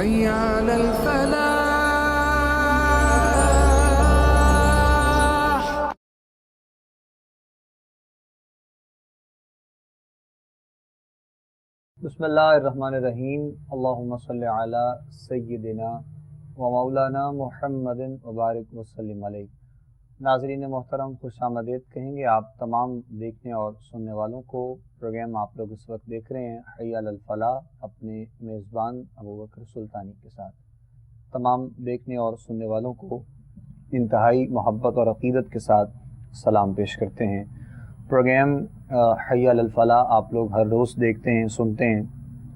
حي على الفلاح. بسم اللہ الرحمن الرحیم. اللہم صلی علی سیدنا و مولانا محمد وبارک وسلم علیہ. ناظرین محترم، خوش آمدید کہیں گے آپ تمام دیکھنے اور سننے والوں کو. پروگرام آپ لوگ اس وقت دیکھ رہے ہیں حی علی الفلاح اپنے میزبان ابوبکر سلطانی کے ساتھ. تمام دیکھنے اور سننے والوں کو انتہائی محبت اور عقیدت کے ساتھ سلام پیش کرتے ہیں. پروگرام حی علی الفلاح آپ لوگ ہر روز دیکھتے ہیں، سنتے ہیں.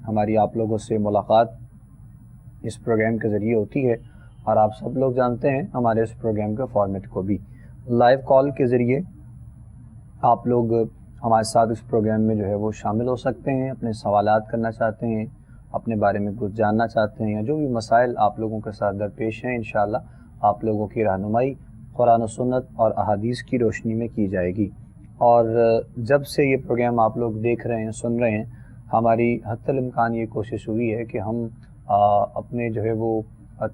ہماری آپ لوگوں سے ملاقات اس پروگرام کے ذریعے ہوتی ہے، اور آپ سب لوگ جانتے ہیں ہمارے اس پروگرام کے فارمیٹ کو بھی. لائیو کال کے ذریعے آپ لوگ ہمارے ساتھ اس پروگرام میں جو ہے وہ شامل ہو سکتے ہیں. اپنے سوالات کرنا چاہتے ہیں، اپنے بارے میں کچھ جاننا چاہتے ہیں، یا جو بھی مسائل آپ لوگوں کے ساتھ درپیش ہیں، انشاءاللہ آپ لوگوں کی رہنمائی قرآن و سنت اور احادیث کی روشنی میں کی جائے گی. اور جب سے یہ پروگرام آپ لوگ دیکھ رہے ہیں، سن رہے ہیں، ہماری حتی الامکان یہ کوشش ہوئی ہے کہ ہم اپنے جو ہے وہ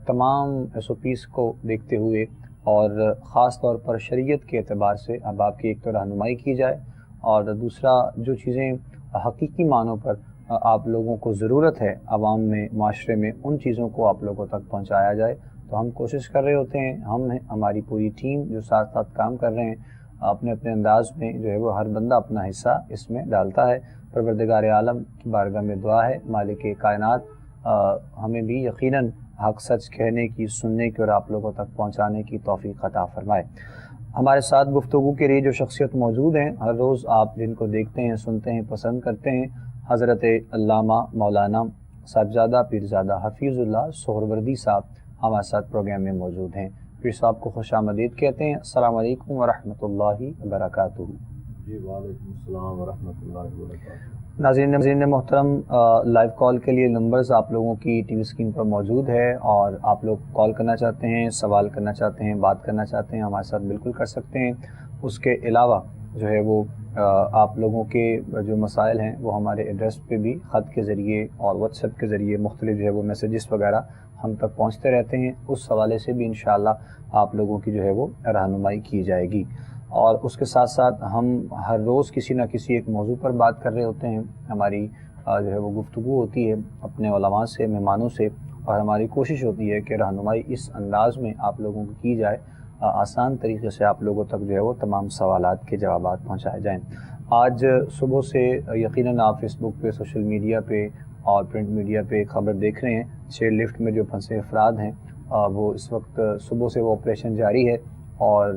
تمام SOPs کو دیکھتے ہوئے اور خاص طور پر شریعت کے اعتبار سے اب آپ کی ایک تو رہنمائی کی جائے، اور دوسرا جو چیزیں حقیقی معنوں پر آپ لوگوں کو ضرورت ہے عوام میں، معاشرے میں، ان چیزوں کو آپ لوگوں تک پہنچایا جائے. تو ہم کوشش کر رہے ہوتے ہیں، ہماری پوری ٹیم جو ساتھ ساتھ کام کر رہے ہیں، اپنے اپنے انداز میں جو ہے وہ ہر بندہ اپنا حصہ اس میں ڈالتا ہے. پروردگار عالم کی بارگاہ میں دعا ہے مالک کائنات ہمیں بھی یقیناً حق سچ کہنے کی، سننے کی اور آپ لوگوں تک پہنچانے کی توفیق عطا فرمائے. ہمارے ساتھ گفتگو کے لیے جو شخصیت موجود ہیں ہر روز آپ جن کو دیکھتے ہیں، سنتے ہیں، پسند کرتے ہیں، حضرت علامہ مولانا صاحبزادہ پیرزادہ حفیظ اللہ سہروردی صاحب ہمارے ساتھ پروگرام میں موجود ہیں. پیر صاحب کو خوش آمدید کہتے ہیں. السلام علیکم ورحمۃ اللہ وبرکاتہ. جی وعلیکم السلام ورحمۃ اللہ وبرکاتہ. ناظرین محترم، لائیو کال کے لیے نمبرز آپ لوگوں کی ٹی وی اسکرین پر موجود ہے، اور آپ لوگ کال کرنا چاہتے ہیں، سوال کرنا چاہتے ہیں، بات کرنا چاہتے ہیں، ہمارے ساتھ بالکل کر سکتے ہیں. اس کے علاوہ جو ہے وہ آپ لوگوں کے جو مسائل ہیں وہ ہمارے ایڈریس پہ بھی خط کے ذریعے اور واٹس ایپ کے ذریعے مختلف جو ہے وہ میسیجز وغیرہ ہم تک پہنچتے رہتے ہیں. اس حوالے سے بھی انشاءاللہ آپ لوگوں کی جو ہے وہ رہنمائی کی جائے گی. اور اس کے ساتھ ساتھ ہم ہر روز کسی نہ کسی ایک موضوع پر بات کر رہے ہوتے ہیں. ہماری جو ہے وہ گفتگو ہوتی ہے اپنے علماء سے، مہمانوں سے، اور ہماری کوشش ہوتی ہے کہ رہنمائی اس انداز میں آپ لوگوں کو کی جائے، آسان طریقے سے آپ لوگوں تک جو ہے وہ تمام سوالات کے جوابات پہنچائے جائیں. آج صبح سے یقیناً آپ فیس بک پہ، سوشل میڈیا پہ اور پرنٹ میڈیا پہ خبر دیکھ رہے ہیں. چیئر لفٹ میں جو پھنسے افراد ہیں وہ اس وقت صبح سے وہ آپریشن جاری ہے، اور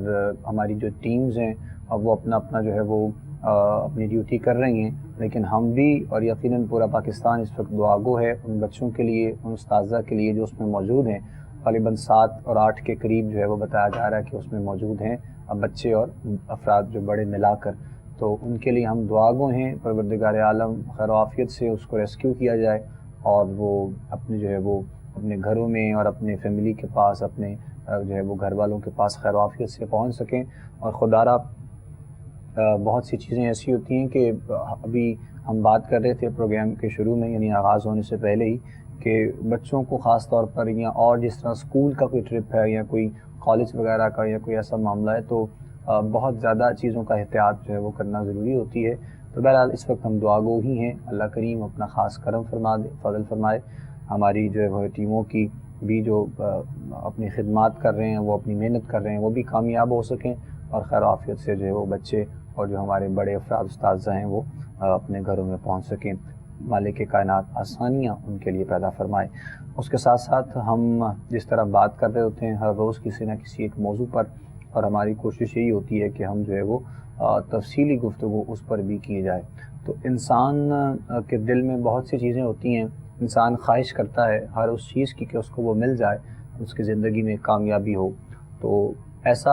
ہماری جو ٹیمز ہیں وہ اپنا جو ہے وہ اپنی ڈیوٹی کر رہی ہیں. لیکن ہم بھی اور یقیناً پورا پاکستان اس وقت دعا گو ہے ان بچوں کے لیے، ان اساتذہ کے لیے جو اس میں موجود ہیں. غالباً 7 اور 8 کے قریب جو ہے وہ بتایا جا رہا ہے کہ اس میں موجود ہیں بچے اور افراد جو بڑے ملا کر. تو ان کے لیے ہم دعا گو ہیں، پروردگار عالم خیر و عافیت سے اس کو ریسکیو کیا جائے، اور وہ اپنے جو ہے وہ اپنے گھروں میں اور اپنے فیملی کے پاس، اپنے جو ہے وہ گھر والوں کے پاس خیر و عافیت سے پہنچ سکیں. اور خدا را بہت سی چیزیں ایسی ہوتی ہیں کہ ابھی ہم بات کر رہے تھے پروگرام کے شروع میں، یعنی آغاز ہونے سے پہلے ہی، کہ بچوں کو خاص طور پر، یا اور جس طرح اسکول کا کوئی ٹرپ ہے یا کوئی کالج وغیرہ کا یا کوئی ایسا معاملہ ہے، تو بہت زیادہ چیزوں کا احتیاط جو ہے وہ کرنا ضروری ہوتی ہے. تو بہرحال اس وقت ہم دعا گو ہی ہیں. اللہ کریم اپنا خاص کرم فرما دے، فضل فرمائے. ہماری جو ہے وہ ٹیموں کی بھی جو اپنی خدمات کر رہے ہیں، وہ اپنی محنت کر رہے ہیں، وہ بھی کامیاب ہو سکیں، اور خیر و عافیت سے جو ہے وہ بچے اور جو ہمارے بڑے افراد اساتذہ ہیں وہ اپنے گھروں میں پہنچ سکیں. مالک کائنات آسانیاں ان کے لیے پیدا فرمائے. اس کے ساتھ ساتھ ہم جس طرح بات کر رہے ہوتے ہیں ہر روز کسی نہ کسی ایک موضوع پر، اور ہماری کوشش یہی ہوتی ہے کہ ہم جو ہے وہ تفصیلی گفتگو اس پر بھی کی جائے. تو انسان کے دل میں بہت سی چیزیں ہوتی ہیں. انسان خواہش کرتا ہے ہر اس چیز کی کہ اس کو وہ مل جائے، اس کی زندگی میں کامیابی ہو. تو ایسا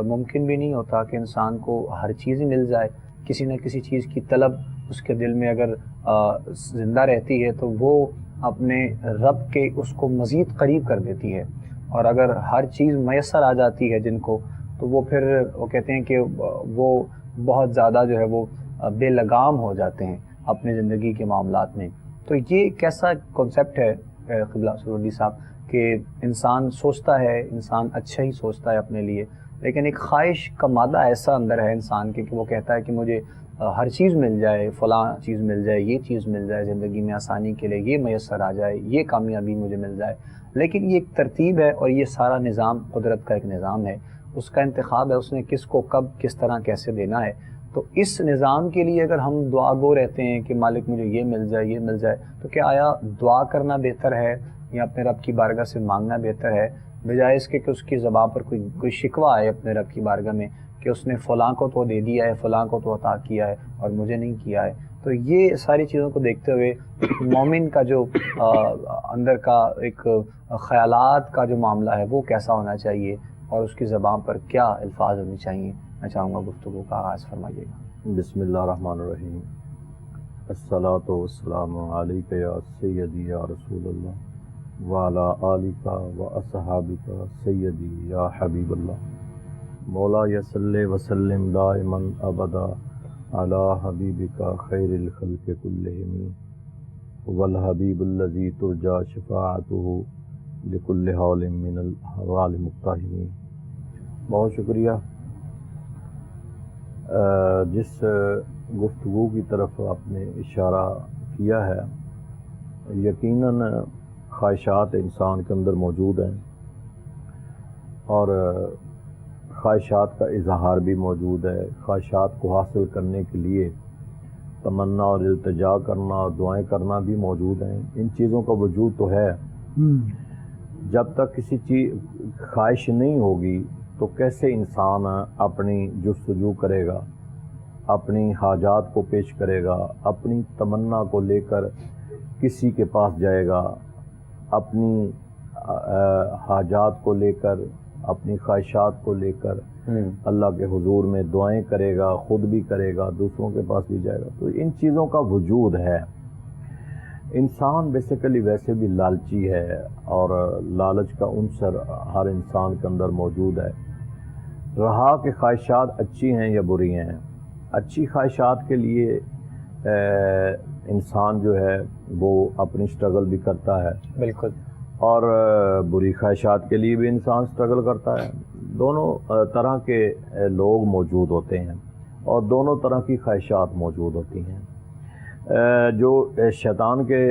ممکن بھی نہیں ہوتا کہ انسان کو ہر چیز ہی مل جائے. کسی نہ کسی چیز کی طلب اس کے دل میں اگر زندہ رہتی ہے تو وہ اپنے رب کے اس کو مزید قریب کر دیتی ہے. اور اگر ہر چیز میسر آ جاتی ہے جن کو، تو وہ پھر وہ کہتے ہیں کہ وہ بہت زیادہ جو ہے وہ بے لگام ہو جاتے ہیں اپنی زندگی کے معاملات میں. تو یہ کیسا کنسیپٹ ہے قبلہ سرودی صاحب کہ انسان سوچتا ہے، انسان اچھا ہی سوچتا ہے اپنے لیے، لیکن ایک خواہش کا مادہ ایسا اندر ہے انسان کے کہ وہ کہتا ہے کہ مجھے ہر چیز مل جائے، فلاں چیز مل جائے، یہ چیز مل جائے، زندگی میں آسانی کے لیے یہ میسر آ جائے، یہ کامیابی مجھے مل جائے. لیکن یہ ایک ترتیب ہے اور یہ سارا نظام قدرت کا ایک نظام ہے، اس کا انتخاب ہے اس نے کس کو کب کس طرح کیسے دینا ہے. تو اس نظام کے لیے اگر ہم دعا گو رہتے ہیں کہ مالک مجھے یہ مل جائے یہ مل جائے، تو کیا آیا دعا کرنا بہتر ہے یا اپنے رب کی بارگاہ سے مانگنا بہتر ہے، بجائے اس کے کہ اس کی زبان پر کوئی شکوہ آئے اپنے رب کی بارگاہ میں کہ اس نے فلاں کو تو دے دیا ہے، فلاں کو تو عطا کیا ہے اور مجھے نہیں کیا ہے. تو یہ ساری چیزوں کو دیکھتے ہوئے مومن کا جو اندر کا ایک خیالات کا جو معاملہ ہے وہ کیسا ہونا چاہیے اور اس کی زبان پر کیا الفاظ ہونے چاہیے، میں چاہوں گا گفتگو کا آغاز فرمائیے گا. بسم اللہ الرحمن الرحیم. الصلاۃ والسلام علیک یا سیدی یا رسول اللہ وعلی آلک و اصحابک سیدی یا حبیب اللہ. مولا صلی وسلم دائما ابدا علی حبیبک خیر الخلق کلہم والحبیب الذی ترجا شفاعتہ لکل حول من الاحوال مقتحم. بہت شکریہ. جس گفتگو کی طرف آپ نے اشارہ کیا ہے، یقیناً خواہشات انسان کے اندر موجود ہیں اور خواہشات کا اظہار بھی موجود ہے. خواہشات کو حاصل کرنے کے لیے تمنا اور التجا کرنا اور دعائیں کرنا بھی موجود ہیں. ان چیزوں کا وجود تو ہے. جب تک کسی چیز خواہش نہیں ہوگی تو کیسے انسان اپنی جستجو کرے گا، اپنی حاجات کو پیش کرے گا، اپنی تمنا کو لے کر کسی کے پاس جائے گا، اپنی حاجات کو لے کر، اپنی خواہشات کو لے کر اللہ کے حضور میں دعائیں کرے گا، خود بھی کرے گا، دوسروں کے پاس بھی جائے گا. تو ان چیزوں کا وجود ہے. انسان بیسیکلی ویسے بھی لالچی ہے اور لالچ کا عنصر ہر انسان کے اندر موجود ہے. رہا کہ خواہشات اچھی ہیں یا بری ہیں. اچھی خواہشات کے لیے انسان جو ہے وہ اپنی سٹرگل بھی کرتا ہے، بالکل، اور بری خواہشات کے لیے بھی انسان سٹرگل کرتا ہے. دونوں طرح کے لوگ موجود ہوتے ہیں اور دونوں طرح کی خواہشات موجود ہوتی ہیں. جو شیطان کے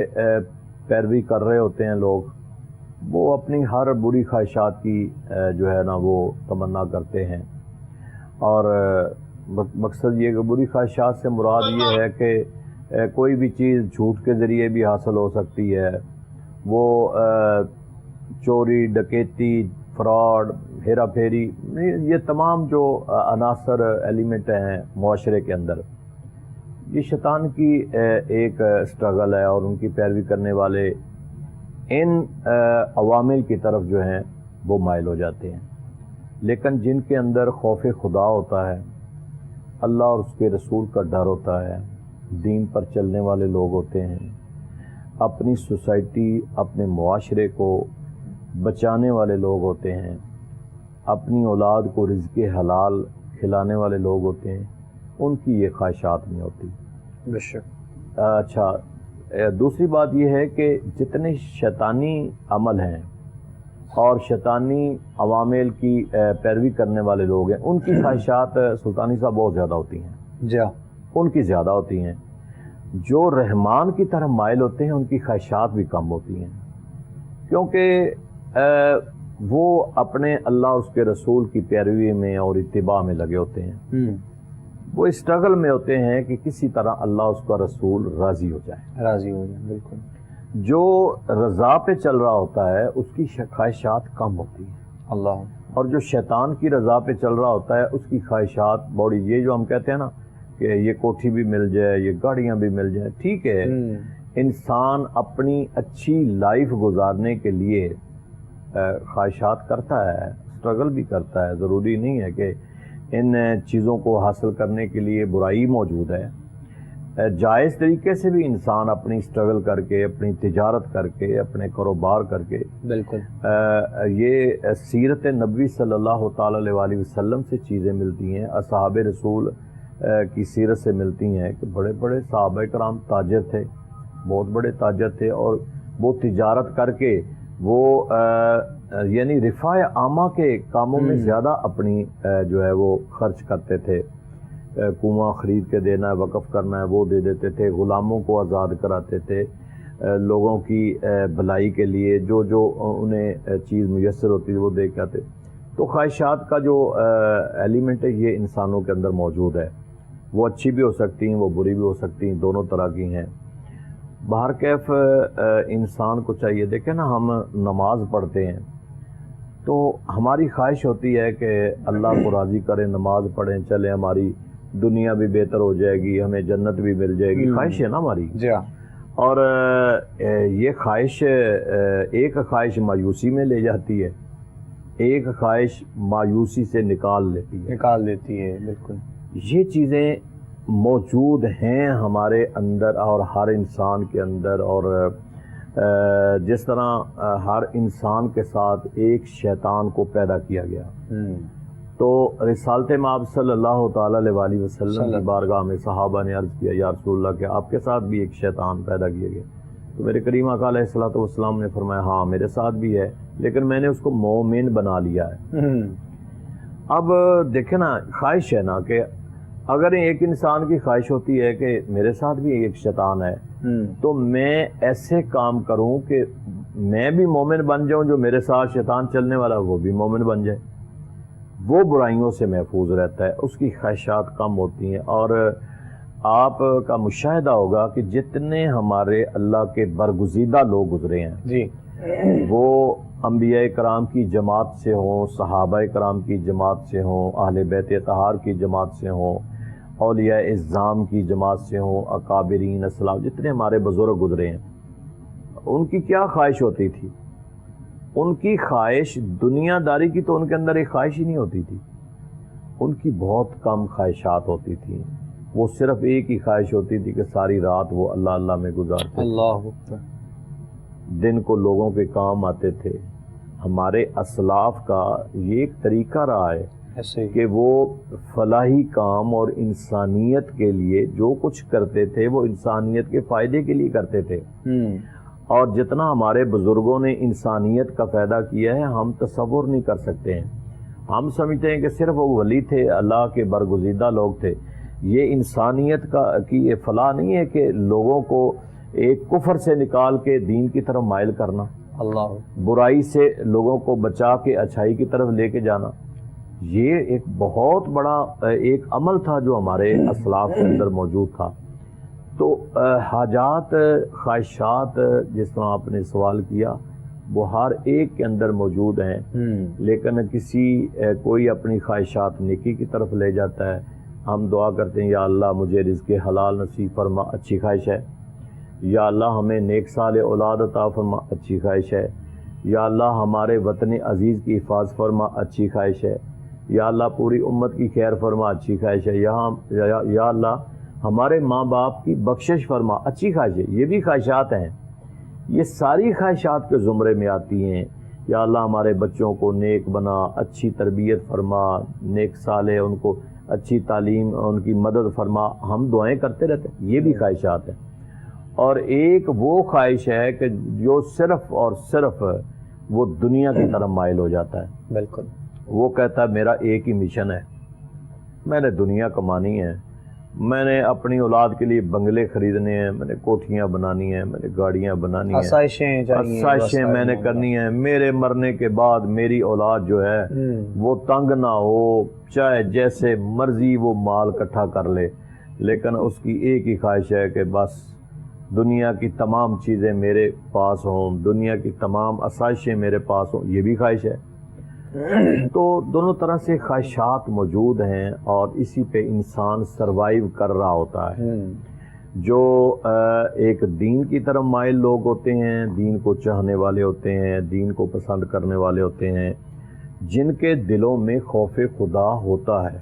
پیروی کر رہے ہوتے ہیں لوگ، وہ اپنی ہر بری خواہشات کی جو ہے نا وہ تمنا کرتے ہیں. اور مقصد یہ کہ بری خواہشات سے مراد یہ ہے کہ کوئی بھی چیز جھوٹ کے ذریعے بھی حاصل ہو سکتی ہے. وہ چوری، ڈکیتی، فراڈ، ہیرا پھیری، یہ تمام جو عناصر ایلیمنٹ ہیں معاشرے کے اندر، یہ شیطان کی ایک سٹرگل ہے اور ان کی پیروی کرنے والے ان عوامل کی طرف جو ہیں وہ مائل ہو جاتے ہیں. لیکن جن کے اندر خوف خدا ہوتا ہے، اللہ اور اس کے رسول کا ڈر ہوتا ہے، دین پر چلنے والے لوگ ہوتے ہیں، اپنی سوسائٹی، اپنے معاشرے کو بچانے والے لوگ ہوتے ہیں، اپنی اولاد کو رزق حلال کھلانے والے لوگ ہوتے ہیں، ان کی یہ خواہشات نہیں ہوتی. بے شک. اچھا، دوسری بات یہ ہے کہ جتنے شیطانی عمل ہیں اور شیطانی عوامل کی پیروی کرنے والے لوگ ہیں، ان کی خواہشات سلطانی صاحب بہت زیادہ ہوتی ہیں. جی ہاں، ان کی زیادہ ہوتی ہیں. جو رحمان کی طرف مائل ہوتے ہیں ان کی خواہشات بھی کم ہوتی ہیں، کیونکہ وہ اپنے اللہ اور اس کے رسول کی پیروی میں اور اتباع میں لگے ہوتے ہیں. وہ اسٹرگل میں ہوتے ہیں کہ کسی طرح اللہ اس کا رسول راضی ہو جائے. راضی ہو جائیں، بالکل. جو رضا پہ چل رہا ہوتا ہے اس کی خواہشات کم ہوتی ہیں. اللہ. اور جو شیطان کی رضا پہ چل رہا ہوتا ہے اس کی خواہشات بڑی، یہ جو ہم کہتے ہیں نا کہ یہ کوٹھی بھی مل جائے، یہ گاڑیاں بھی مل جائیں، ٹھیک ہے، انسان اپنی اچھی لائف گزارنے کے لیے خواہشات کرتا ہے، سٹرگل بھی کرتا ہے. ضروری نہیں ہے کہ ان چیزوں کو حاصل کرنے کے لیے برائی موجود ہے. جائز طریقے سے بھی انسان اپنی سٹرگل کر کے، اپنی تجارت کر کے، اپنے کاروبار کر کے، بالکل، یہ سیرت نبوی صلی اللہ تعالی علیہ وسلم سے چیزیں ملتی ہیں، اصحاب رسول کی سیرت سے ملتی ہیں کہ بڑے بڑے صحابہ کرام تاجر تھے، بہت بڑے تاجر تھے، اور وہ تجارت کر کے وہ یعنی رفاع عامہ کے کاموں میں زیادہ اپنی جو ہے وہ خرچ کرتے تھے. کنواں خرید کے دینا ہے، وقف کرنا ہے، وہ دے دیتے تھے. غلاموں کو آزاد کراتے تھے لوگوں کی بھلائی کے لیے، جو جو انہیں چیز میسر ہوتی ہے وہ دے کے آتے. تو خواہشات کا جو ایلیمنٹ ہے یہ انسانوں کے اندر موجود ہے. وہ اچھی بھی ہو سکتی ہیں، وہ بری بھی ہو سکتی ہیں، دونوں طرح کی ہیں. بہر کیف انسان کو چاہیے، دیکھیں نا ہم نماز پڑھتے ہیں تو ہماری خواہش ہوتی ہے کہ اللہ کو راضی کریں، نماز پڑھیں، چلیں، ہماری دنیا بھی بہتر ہو جائے گی، ہمیں جنت بھی مل جائے گی. خواہش ہے نا ہماری. جی ہاں. اور یہ خواہش ایک خواہش مایوسی میں لے جاتی ہے، ایک خواہش مایوسی سے نکال دیتی ہے. بالکل. یہ چیزیں موجود ہیں ہمارے اندر اور ہر انسان کے اندر. اور جس طرح ہر انسان کے ساتھ ایک شیطان کو پیدا کیا گیا، تو رسالت مآب صلی اللہ تعالیٰ علیہ وسلم کی بارگاہ میں صحابہ نے عرض کیا یا رسول اللہ کہ آپ کے ساتھ بھی ایک شیطان پیدا کیا گیا. تو میرے کریم آقا علیہ الصلوۃ والسلام نے فرمایا ہاں میرے ساتھ بھی ہے، لیکن میں نے اس کو مومن بنا لیا ہے. اب دیکھیں نا، خواہش ہے نا کہ اگر ایک انسان کی خواہش ہوتی ہے کہ میرے ساتھ بھی ایک شیطان ہے تو میں ایسے کام کروں کہ میں بھی مومن بن جاؤں، جو میرے ساتھ شیطان چلنے والا وہ بھی مومن بن جائے. وہ برائیوں سے محفوظ رہتا ہے، اس کی خواہشات کم ہوتی ہیں. اور آپ کا مشاہدہ ہوگا کہ جتنے ہمارے اللہ کے برگزیدہ لوگ گزرے ہیں جی، وہ انبیاء کرام کی جماعت سے ہوں، صحابہ کرام کی جماعت سے ہوں، اہل بیت اطہار کی جماعت سے ہوں، اولیاء اعظام کی جماعت سے ہوں، اکابرین اسلاف، جتنے ہمارے بزرگ گزرے ہیں، ان کی کیا خواہش ہوتی تھی؟ ان کی خواہش دنیا داری کی تو ان کے اندر ایک خواہش ہی نہیں ہوتی تھی. ان کی بہت کم خواہشات ہوتی تھیں. وہ صرف ایک ہی خواہش ہوتی تھی کہ ساری رات وہ اللہ اللہ میں گزارتے، اللہ اکبر. دن کو لوگوں کے کام آتے تھے. ہمارے اسلاف کا یہ ایک طریقہ رہا ہے ایسے کہ وہ فلاحی کام اور انسانیت کے لیے جو کچھ کرتے تھے وہ انسانیت کے فائدے کے لیے کرتے تھے. اور جتنا ہمارے بزرگوں نے انسانیت کا فائدہ کیا ہے ہم تصور نہیں کر سکتے ہیں. ہم سمجھتے ہیں کہ صرف وہ ولی تھے، اللہ کے برگزیدہ لوگ تھے. یہ انسانیت کی یہ فلاح نہیں ہے کہ لوگوں کو ایک کفر سے نکال کے دین کی طرف مائل کرنا، اللہ برائی سے لوگوں کو بچا کے اچھائی کی طرف لے کے جانا. یہ ایک بہت بڑا ایک عمل تھا جو ہمارے اسلاف کے اندر موجود تھا. تو حاجات، خواہشات جس طرح آپ نے سوال کیا وہ ہر ایک کے اندر موجود ہیں، لیکن کوئی اپنی خواہشات نیکی کی طرف لے جاتا ہے. ہم دعا کرتے ہیں یا اللہ مجھے رزق حلال نصیب فرما، اچھی خواہش ہے. یا اللہ ہمیں نیک صالح اولاد عطا فرما، اچھی خواہش ہے. یا اللہ ہمارے وطن عزیز کی حفاظت فرما، اچھی خواہش ہے. یا اللہ پوری امت کی خیر فرما، اچھی خواہش ہے. یا اللہ ہمارے ماں باپ کی بخشش فرما، اچھی خواہش ہے. یہ بھی خواہشات ہیں، یہ ساری خواہشات کے زمرے میں آتی ہیں. یا اللہ ہمارے بچوں کو نیک بنا، اچھی تربیت فرما، نیک صالح، ان کو اچھی تعلیم، ان کی مدد فرما. ہم دعائیں کرتے رہتے ہیں، یہ بھی خواہشات ہیں. اور ایک وہ خواہش ہے کہ جو صرف اور صرف وہ دنیا کی طرف مائل ہو جاتا ہے. بالکل. وہ کہتا ہے میرا ایک ہی مشن ہے، میں نے دنیا کمانی ہے، میں نے اپنی اولاد کے لیے بنگلے خریدنے ہیں، میں نے کوٹھیاں بنانی ہیں، میں نے گاڑیاں بنانی ہیں، آسائشیں میں نے کرنی ہیں. میرے مرنے کے بعد میری اولاد جو ہے وہ تنگ نہ ہو، چاہے جیسے مرضی وہ مال اکٹھا کر لے، لیکن اس کی ایک ہی خواہش ہے کہ بس دنیا کی تمام چیزیں میرے پاس ہوں، دنیا کی تمام آسائشیں میرے پاس ہوں. یہ بھی خواہش ہے. تو دونوں طرح سے خواہشات موجود ہیں اور اسی پہ انسان سروائیو کر رہا ہوتا ہے. جو ایک دین کی طرف مائل لوگ ہوتے ہیں، دین کو چاہنے والے ہوتے ہیں، دین کو پسند کرنے والے ہوتے ہیں، جن کے دلوں میں خوف خدا ہوتا ہے،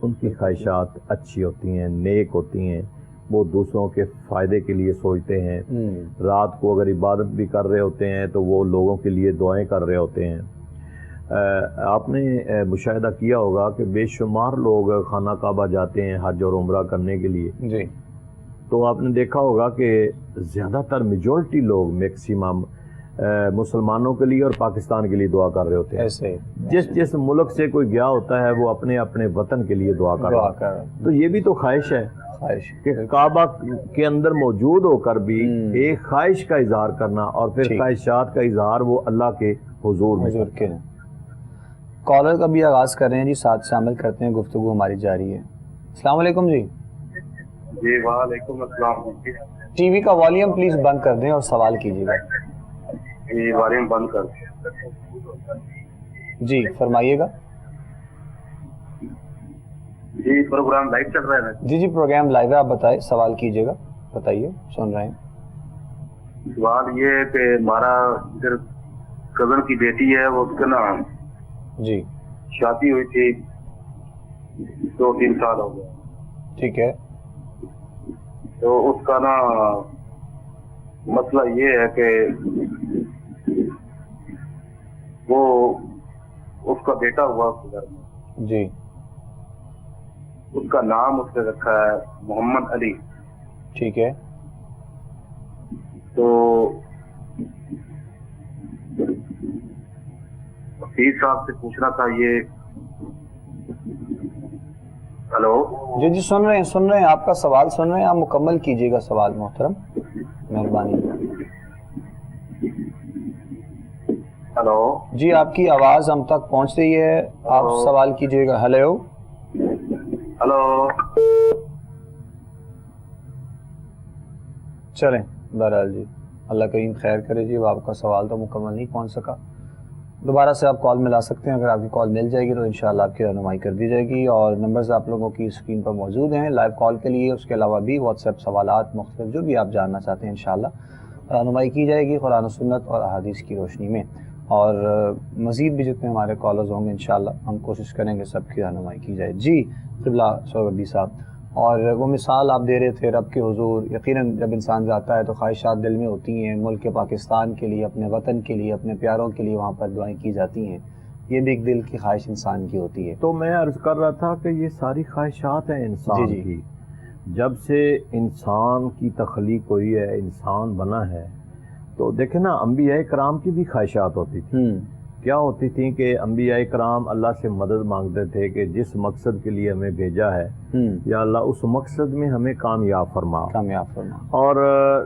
ان کی خواہشات اچھی ہوتی ہیں، نیک ہوتی ہیں. وہ دوسروں کے فائدے کے لیے سوچتے ہیں. رات کو اگر عبادت بھی کر رہے ہوتے ہیں تو وہ لوگوں کے لیے دعائیں کر رہے ہوتے ہیں. آپ نے مشاہدہ کیا ہوگا کہ بے شمار لوگ خانہ کعبہ جاتے ہیں حج اور عمرہ کرنے کے لیے. جی. تو آپ نے دیکھا ہوگا کہ زیادہ تر میجورٹی لوگ میکسیمم مسلمانوں کے لیے اور پاکستان کے لیے دعا کر رہے ہوتے ہیں. ایسے جس ملک سے کوئی گیا ہوتا ہے وہ اپنے اپنے وطن کے لیے دعا کر رہا ہے. تو یہ بھی تو خواہش ہے کہ کعبہ کے اندر موجود ہو کر بھی ایک خواہش کا اظہار کرنا اور پھر خواہشات کا اظہار وہ اللہ کے حضور میں. کالر کا بھی آغاز کر رہے ہیں جی، ساتھ شامل کرتے ہیں، گفتگو ہماری جاری ہے. السلام علیکم جی. جی وعلیکم السلام. ٹی وی کا والیوم پلیز بند کر دیں اور سوال کیجیے گا. جی والیوم بند کر. جی فرمائیے گا. جی پروگرام لائیو چل رہا ہے نا؟ جی پروگرام لائیو ہے، آپ بتائیں، سوال کیجیے گا، بتائیے، سن رہے ہیں. سوال یہ ہے کہ ہمارا ادھر کزن کی بیٹی ہے، وہ اس کا نا جی شادی ہوئی تھی 2-3 سال ہو گئے. ٹھیک ہے. تو اس کا نا مسئلہ یہ ہے کہ وہ اس کا بیٹا ہوا اس کے گھر میں. جی. اس کا نام اس نے رکھا ہے محمد علی. ٹھیک ہے. تو وکیل صاحب سے پوچھنا تھا یہ. ہلو. جی سن رہے ہیں آپ کا سوال سن رہے ہیں، آپ مکمل کیجیے گا سوال محترم، مہربانی. ہلو. جی آپ کی آواز ہم تک پہنچ رہی ہے، آپ سوال کیجیے گا. ہلو. ہلو. چلیں بہرحال جی اللہ کریم خیر کرے جی. وہ آپ کا سوال تو مکمل نہیں پہنچ سکا، دوبارہ سے آپ کال ملا سکتے ہیں. اگر آپ کی کال مل جائے گی تو انشاءاللہ آپ کی رہنمائی کر دی جائے گی، اور نمبرز آپ لوگوں کی اسکرین پر موجود ہیں لائیو کال کے لیے. اس کے علاوہ بھی واٹس ایپ سوالات مختلف جو بھی آپ جاننا چاہتے ہیں انشاءاللہ رہنمائی کی جائے گی قرآن و سنت اور احادیث کی روشنی میں. اور مزید بھی جتنے ہمارے کالرز ہوں گے انشاءاللہ ہم کوشش کریں گے سب کی رہنمائی کی جائے. جی قبلہ سہروردی صاحب، اور وہ مثال آپ دے رہے تھے رب کے حضور. یقیناً جب انسان جاتا ہے تو خواہشات دل میں ہوتی ہیں، ملک پاکستان کے لیے، اپنے وطن کے لیے، اپنے پیاروں کے لیے وہاں پر دعائیں کی جاتی ہیں. یہ بھی ایک دل کی خواہش انسان کی ہوتی ہے. تو میں عرض کر رہا تھا کہ یہ ساری خواہشات ہیں انسان کی. جب سے انسان کی تخلیق ہوئی ہے، انسان بنا ہے، تو دیکھیں نا انبیاء کرام کی بھی خواہشات ہوتی تھی. کیا ہوتی تھیں کہ انبیاء کرام اللہ سے مدد مانگتے تھے کہ جس مقصد کے لیے ہمیں بھیجا ہے یا اللہ اس مقصد میں ہمیں کامیاب فرما. اور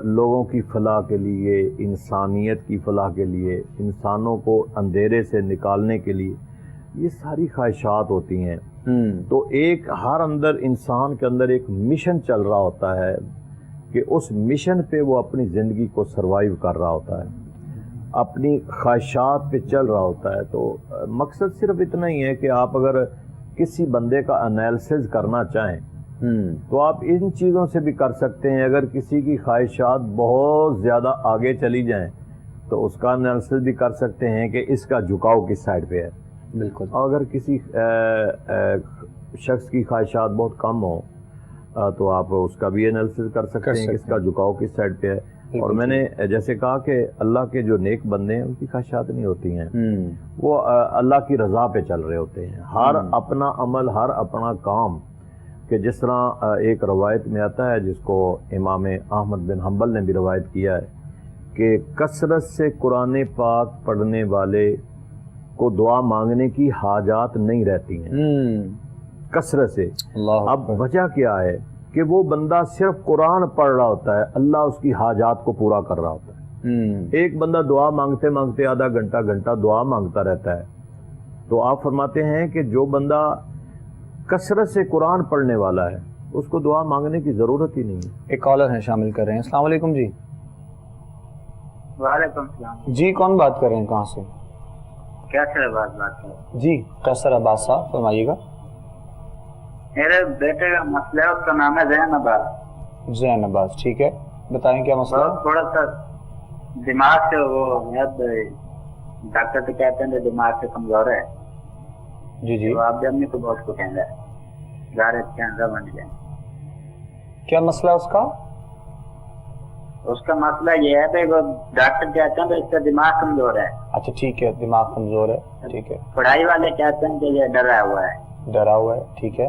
لوگوں کی فلاح کے لیے، انسانیت کی فلاح کے لیے، انسانوں کو اندھیرے سے نکالنے کے لیے یہ ساری خواہشات ہوتی ہیں. تو ایک ہر اندر انسان کے اندر ایک مشن چل رہا ہوتا ہے کہ اس مشن پہ وہ اپنی زندگی کو سروائیو کر رہا ہوتا ہے، اپنی خواہشات پہ چل رہا ہوتا ہے. تو مقصد صرف اتنا ہی ہے کہ آپ اگر کسی بندے کا انالیسز کرنا چاہیں تو آپ ان چیزوں سے بھی کر سکتے ہیں. اگر کسی کی خواہشات بہت زیادہ آگے چلی جائیں تو اس کا انالیسز بھی کر سکتے ہیں کہ اس کا جھکاؤ کس سائڈ پہ ہے. بالکل. اور اگر کسی شخص کی خواہشات بہت کم ہوں تو آپ اس کا بھی انالیسز کر سکتے ہیں کہ اس کا جھکاؤ کس سائڈ پہ ہے. اور میں نے جیسے کہا کہ اللہ کے جو نیک بندے ہیں ان کی خواہشات نہیں ہوتی ہیں، وہ اللہ کی رضا پہ چل رہے ہوتے ہیں. ہر اپنا عمل، ہر اپنا کام، کہ جس طرح ایک روایت میں آتا ہے جس کو امام احمد بن حنبل نے بھی روایت کیا ہے کہ کثرت سے قرآن پاک پڑھنے والے کو دعا مانگنے کی حاجات نہیں رہتی ہیں کثرت سے. اب وجہ کیا ہے کہ وہ بندہ صرف قرآن پڑھ رہا ہوتا ہے، اللہ اس کی حاجات کو پورا کر رہا ہوتا ہے. ایک بندہ دعا مانگتے مانگتے آدھا گھنٹہ دعا مانگتا رہتا ہے. تو آپ فرماتے ہیں کہ جو بندہ کثرت سے قرآن پڑھنے والا ہے اس کو دعا مانگنے کی ضرورت ہی نہیں ہے. ایک کالر ہیں شامل کر رہے ہیں. السلام علیکم جی. وعلیکم السلام. جی کون بات کر رہے ہیں، کہاں سے؟ کیسر عباس بات کر رہے ہیں. جی قیصر عباس صاحب فرمائیے گا. میرے بیٹے کا مسئلہ ہے، اس کا نام ہے زین عباس. زین عباس، ٹھیک ہے، بتائیں کیا مسئلہ؟ تھوڑا سا دماغ سے وہ ڈاکٹر تو کہتے ہیں دماغ سے کمزور ہے. جی تو آپ بھی امی کو بہت کو کہیں گے ظاہر کینسر بن جائیں. کیا مسئلہ اس کا؟ اس کا مسئلہ یہ ہے کہ وہ ڈاکٹر کہتے ہیں کہ اس کا دماغ کمزور ہے. اچھا ٹھیک ہے، دماغ کمزور ہے، ٹھیک ہے. پڑھائی والے کہتے ہیں کہ یہ ڈرا ہوا ہے. ڈرا ہوا ہے، ٹھیک ہے.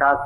7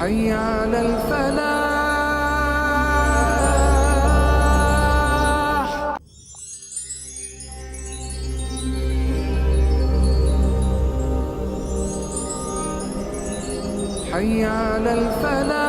حي على الفلاح حي على الفلاح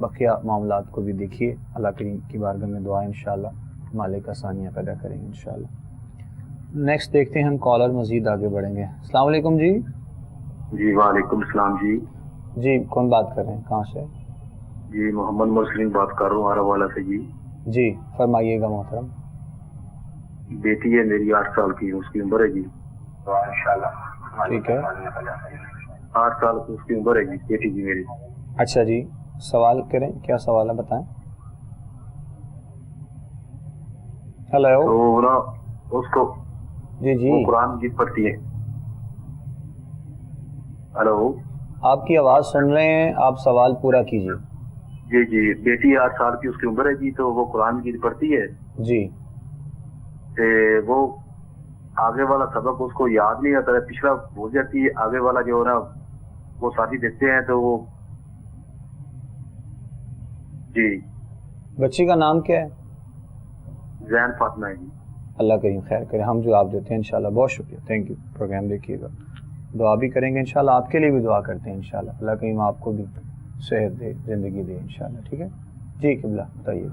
بقیہ معاملات کو بھی دیکھیے. اللہ کریم کی بارگاہ میں دعا انشاءاللہ مالک آسانیاں پیدا کریں گے انشاءاللہ. نیکسٹ دیکھتے ہیں ہم کالر, مزید آگے بڑھیں گے. السلام علیکم جی. جی وعلیکم السلام جی. جی کون بات کر رہے ہیں, کہاں سے؟ جی محمد مرسلین بات کر رہا ہوں آرا والا سے جی. جی فرمائیے گا محترم. بیٹی ہے میری 8 سال کی, اس کی عمر ہے جی. ٹھیک ہے, 8 سال کی اس کی عمر ہے جی, بیٹی جی میری. اچھا جی, سوال کریں, کیا سوال ہے بتائیں. ہلو. تو نا اس کو جی جی وہ قرآن مجید پڑھتی ہے. ہلو. آپ کی آواز سن رہے ہیں, آپ سوال پورا کیجیے. جی جی, بیٹی 8 سال کی اس کی عمر ہے جی, تو وہ قرآن مجید پڑھتی ہے. جی. وہ آگے والا سبق اس کو یاد نہیں آتا ہے, پچھلا بھول جاتی ہے, آگے والا جو ہے نا وہ ساتھی دیکھتے ہیں تو وہ. جی. بچی کا نام کیا ہے؟ زین فاطمہ ہے جی. اللہ کریم خیر کرے, ہم جواب دیتے ہیں انشاءاللہ. بہت شکریہ, تھینک یو. پروگرام دیکھیے گا, دعا بھی کریں گے انشاءاللہ, آپ کے لیے بھی دعا کرتے ہیں انشاءاللہ. اللہ کریم آپ کو بھی صحت دے, زندگی دے انشاءاللہ. ٹھیک ہے جی. قبلہ بتائیے.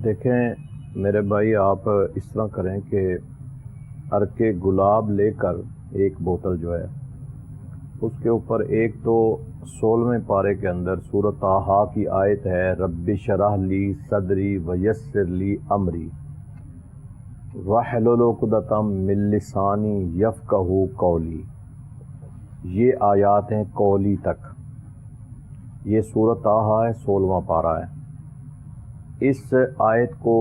دیکھیں میرے بھائی, آپ اس طرح کریں کہ عرق گلاب لے کر ایک بوتل جو ہے اس کے اوپر ایک تو 16ویں پارے کے اندر سورۃ طٰہٰ کی آیت ہے, رب اشرح لی صدری ویسر لی امری واحلل عقدۃ من لسانی یفقہوا قولی. یہ آیات ہیں قولی تک. یہ سورۃ طٰہٰ ہے, 16واں پارہ ہے. اس آیت کو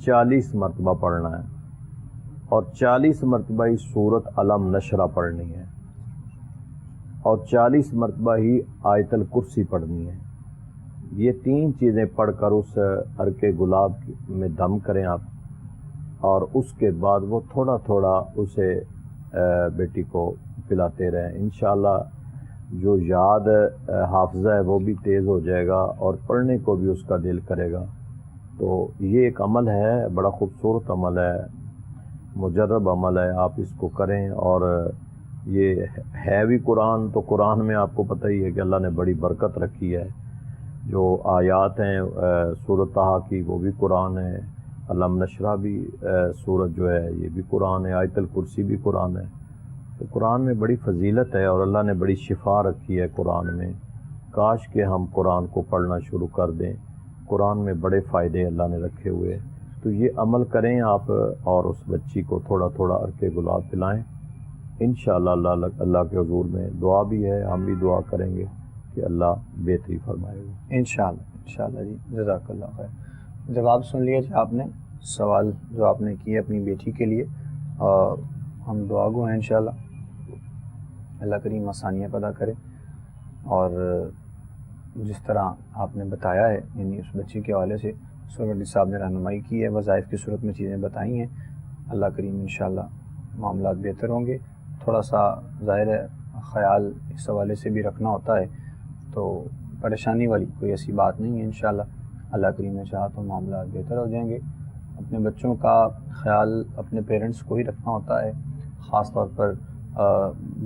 40 مرتبہ پڑھنا ہے اور 40 مرتبہ ہی سورۃ علم نشرہ پڑھنی ہے اور 40 مرتبہ ہی آیت الکرسی پڑھنی ہے. یہ 3 چیزیں پڑھ کر اس عرق گلاب میں دم کریں آپ, اور اس کے بعد وہ تھوڑا تھوڑا اسے بیٹی کو پلاتے رہیں. انشاءاللہ جو یاد حافظہ ہے وہ بھی تیز ہو جائے گا اور پڑھنے کو بھی اس کا دل کرے گا. تو یہ ایک عمل ہے, بڑا خوبصورت عمل ہے, مجرب عمل ہے. آپ اس کو کریں. اور یہ ہے بھی قرآن, تو قرآن میں آپ کو پتہ ہی ہے کہ اللہ نے بڑی برکت رکھی ہے. جو آیات ہیں سورۃ طٰہٰ کی وہ بھی قرآن ہے, علم نشرہ بھی سورت جو ہے یہ بھی قرآن ہے, آیت الکرسی بھی قرآن ہے. تو قرآن میں بڑی فضیلت ہے اور اللہ نے بڑی شفا رکھی ہے قرآن میں. کاش کہ ہم قرآن کو پڑھنا شروع کر دیں. قرآن میں بڑے فائدے اللہ نے رکھے ہوئے. تو یہ عمل کریں آپ اور اس بچی کو تھوڑا تھوڑا عرق گلاب پلائیں. انشاءاللہ اللہ کے حضور میں دعا بھی ہے, ہم بھی دعا کریں گے کہ اللہ بہتری فرمائے گا انشاءاللہ جی. جزاک اللہ خیر. جواب سن لیا جی آپ نے, سوال جو آپ نے کیے اپنی بیٹی کے لیے. ہم دعا گو ہیں انشاءاللہ, اللہ کریم آسانیاں پیدا کرے. اور جس طرح آپ نے بتایا ہے, یعنی اس بچی کے حوالے سے سورڈی صاحب نے رہنمائی کی ہے, وظائف کی صورت میں چیزیں بتائی ہیں. اللہ کریم انشاءاللہ معاملات بہتر ہوں گے. تھوڑا سا ظاہر ہے خیال اس حوالے سے بھی رکھنا ہوتا ہے, تو پریشانی والی کوئی ایسی بات نہیں ہے. انشاءاللہ اللہ کریم نے چاہا تو معاملات بہتر ہو جائیں گے. اپنے بچوں کا خیال اپنے پیرنٹس کو ہی رکھنا ہوتا ہے, خاص طور پر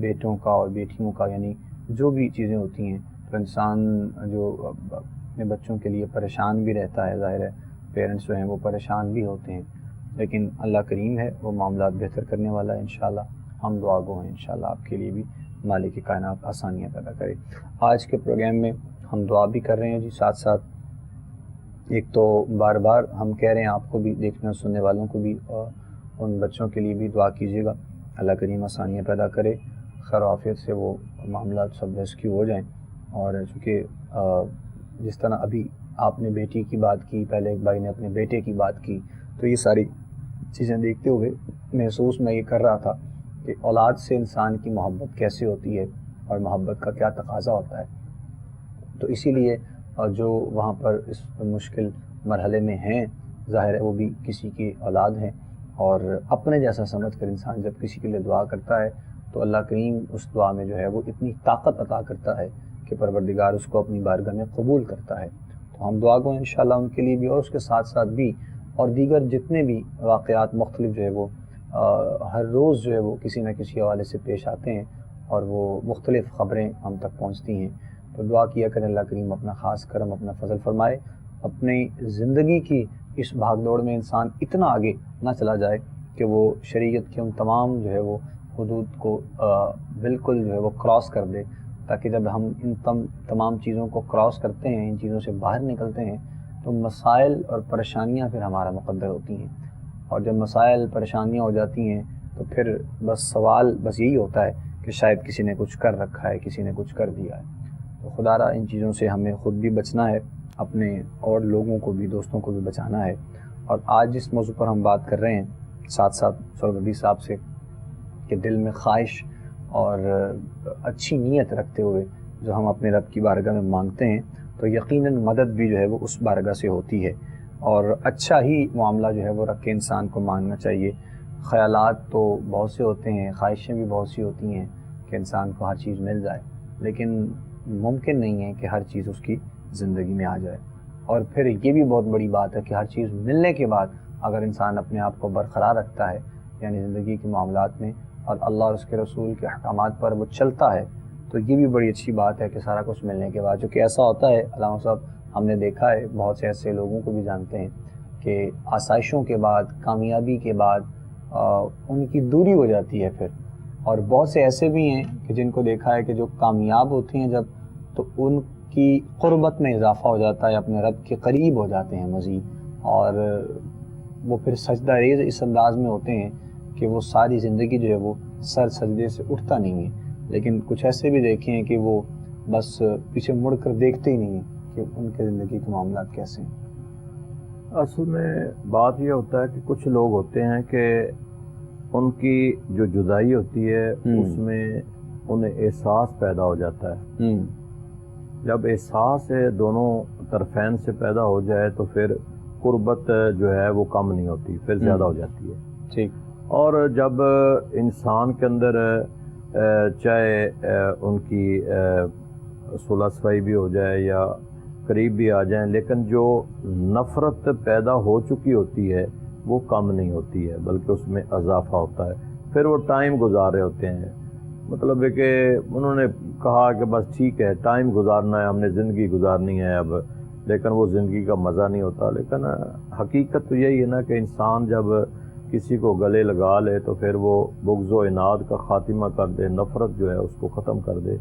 بیٹوں کا اور بیٹیوں کا, یعنی جو بھی چیزیں ہوتی ہیں تو انسان جو اپنے بچوں کے لیے پریشان بھی رہتا ہے. ظاہر ہے پیرنٹس جو ہیں وہ پریشان بھی ہوتے ہیں, لیکن اللہ کریم ہے, وہ معاملات بہتر کرنے والا ہے. انشاءاللہ ہم دعا گو ہیں انشاءاللہ آپ کے لیے بھی مالک کائنات آسانیاں پیدا کرے. آج کے پروگرام میں ہم دعا بھی کر رہے ہیں جی, ساتھ ساتھ ایک تو بار بار ہم کہہ رہے ہیں آپ کو بھی, دیکھنے اور سننے والوں کو بھی, ان بچوں کے لیے بھی دعا کیجیے گا. اللہ کریم آسانیاں پیدا کرے, خیر و عافیت سے وہ معاملات سب ریسکیو ہو جائیں. اور چونکہ جس طرح ابھی آپ نے بیٹی کی بات کی, پہلے ایک بھائی نے اپنے بیٹے کی بات کی, تو یہ ساری چیزیں دیکھتے ہوئے محسوس میں یہ کر رہا تھا کہ اولاد سے انسان کی محبت کیسے ہوتی ہے اور محبت کا کیا تقاضا ہوتا ہے. تو اسی لیے جو وہاں پر اس مشکل مرحلے میں ہیں, ظاہر ہے وہ بھی کسی کی اولاد ہیں, اور اپنے جیسا سمجھ کر انسان جب کسی کے لیے دعا کرتا ہے تو اللہ کریم اس دعا میں جو ہے وہ اتنی طاقت عطا کرتا ہے کہ پروردگار اس کو اپنی بارگاہ میں قبول کرتا ہے. تو ہم دعا گو انشاءاللہ ان کے لیے بھی, اور اس کے ساتھ ساتھ بھی اور دیگر جتنے بھی واقعات مختلف جو ہے وہ ہر روز جو ہے وہ کسی نہ کسی حوالے سے پیش آتے ہیں, اور وہ مختلف خبریں ہم تک پہنچتی ہیں. تو تو دعا کیا کریں اللہ کریم اپنا خاص کرم اپنا فضل فرمائے، اپنی زندگی کی اس بھاگ دوڑ میں انسان اتنا آگے نہ چلا جائے کہ وہ شریعت کے ان تمام جو ہے وہ حدود کو بالکل جو ہے وہ کراس کر دے، تاکہ جب ہم ان تمام چیزوں کو کراس کرتے ہیں، ان چیزوں سے باہر نکلتے ہیں، تو مسائل اور پریشانیاں پھر ہمارا مقدر ہوتی ہیں، اور جب مسائل پریشانیاں ہو جاتی ہیں تو پھر بس سوال بس یہی ہوتا ہے کہ شاید کسی نے کچھ کر رکھا ہے، کسی نے کچھ کر دیا ہے۔ تو خدا را ان چیزوں سے ہمیں خود بھی بچنا ہے، اپنے اور لوگوں کو بھی، دوستوں کو بھی بچانا ہے۔ اور آج جس موضوع پر ہم بات کر رہے ہیں ساتھ ساتھ سوربی صاحب سے، کہ دل میں خواہش اور اچھی نیت رکھتے ہوئے جو ہم اپنے رب کی بارگاہ میں مانگتے ہیں تو یقیناً مدد بھی جو ہے وہ اس بارگاہ سے ہوتی ہے، اور اچھا ہی معاملہ جو ہے وہ رکھ کے انسان کو مانگنا چاہیے۔ خیالات تو بہت سے ہوتے ہیں، خواہشیں بھی بہت سی ہوتی ہیں کہ انسان کو ہر چیز مل جائے، لیکن ممکن نہیں ہے کہ ہر چیز اس کی زندگی میں آ جائے۔ اور پھر یہ بھی بہت بڑی بات ہے کہ ہر چیز ملنے کے بعد اگر انسان اپنے آپ کو برقرار رکھتا ہے یعنی زندگی کے معاملات میں اور اللہ اور اس کے رسول کے احکامات پر وہ چلتا ہے، تو یہ بھی بڑی اچھی بات ہے کہ سارا کچھ ملنے کے بعد، جو کہ ایسا ہوتا ہے علامہ صاحب ہم نے دیکھا ہے، بہت سے ایسے لوگوں کو بھی جانتے ہیں کہ آسائشوں کے بعد، کامیابی کے بعد ان کی دوری ہو جاتی ہے پھر، اور بہت سے ایسے بھی ہیں کہ جن کو دیکھا ہے کہ جو کامیاب ہوتے ہیں جب، تو ان کی قربت میں اضافہ ہو جاتا ہے، اپنے رب کے قریب ہو جاتے ہیں مزید، اور وہ پھر سجدہ ریز اس انداز میں ہوتے ہیں کہ وہ ساری زندگی جو ہے وہ سر سجدے سے اٹھتا نہیں ہے۔ لیکن کچھ ایسے بھی دیکھے ہیں کہ وہ بس پیچھے مڑ کر دیکھتے ہی نہیں ہیں کہ ان کے زندگی کے معاملات کیسے ہیں۔ اصل میں بات یہ ہوتا ہے کہ کچھ لوگ ہوتے ہیں کہ ان کی جو جدائی ہوتی ہے اس میں انہیں احساس پیدا ہو جاتا ہے۔ جب احساس دونوں طرفین سے پیدا ہو جائے تو پھر قربت جو ہے وہ کم نہیں ہوتی، پھر زیادہ ہو جاتی ہے۔ ٹھیک۔ اور جب انسان کے اندر چاہے ان کی صلح صفائی بھی ہو جائے یا قریب بھی آ جائیں، لیکن جو نفرت پیدا ہو چکی ہوتی ہے وہ کم نہیں ہوتی ہے، بلکہ اس میں اضافہ ہوتا ہے۔ پھر وہ ٹائم گزار رہے ہوتے ہیں، مطلب ہے کہ انہوں نے کہا کہ بس ٹھیک ہے ٹائم گزارنا ہے، ہم نے زندگی گزارنی ہے اب، لیکن وہ زندگی کا مزہ نہیں ہوتا۔ لیکن حقیقت تو یہی ہے نا کہ انسان جب کسی کو گلے لگا لے تو پھر وہ بغض و عناد کا خاتمہ کر دے، نفرت جو ہے اس کو ختم کر دے،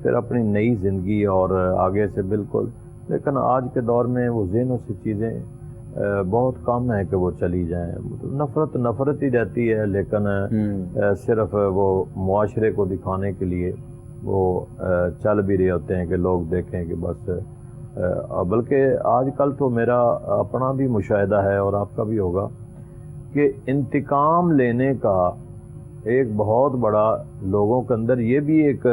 پھر اپنی نئی زندگی اور آگے سے بالکل۔ لیکن آج کے دور میں وہ ذہنوں سے چیزیں بہت کم ہیں کہ وہ چلی جائیں، نفرت ہی رہتی ہے، لیکن صرف وہ معاشرے کو دکھانے کے لیے وہ چل بھی رہے ہوتے ہیں کہ لوگ دیکھیں کہ بس۔ بلکہ آج کل تو میرا اپنا بھی مشاہدہ ہے اور آپ کا بھی ہوگا کہ انتقام لینے کا ایک بہت بڑا لوگوں کے اندر یہ بھی ایک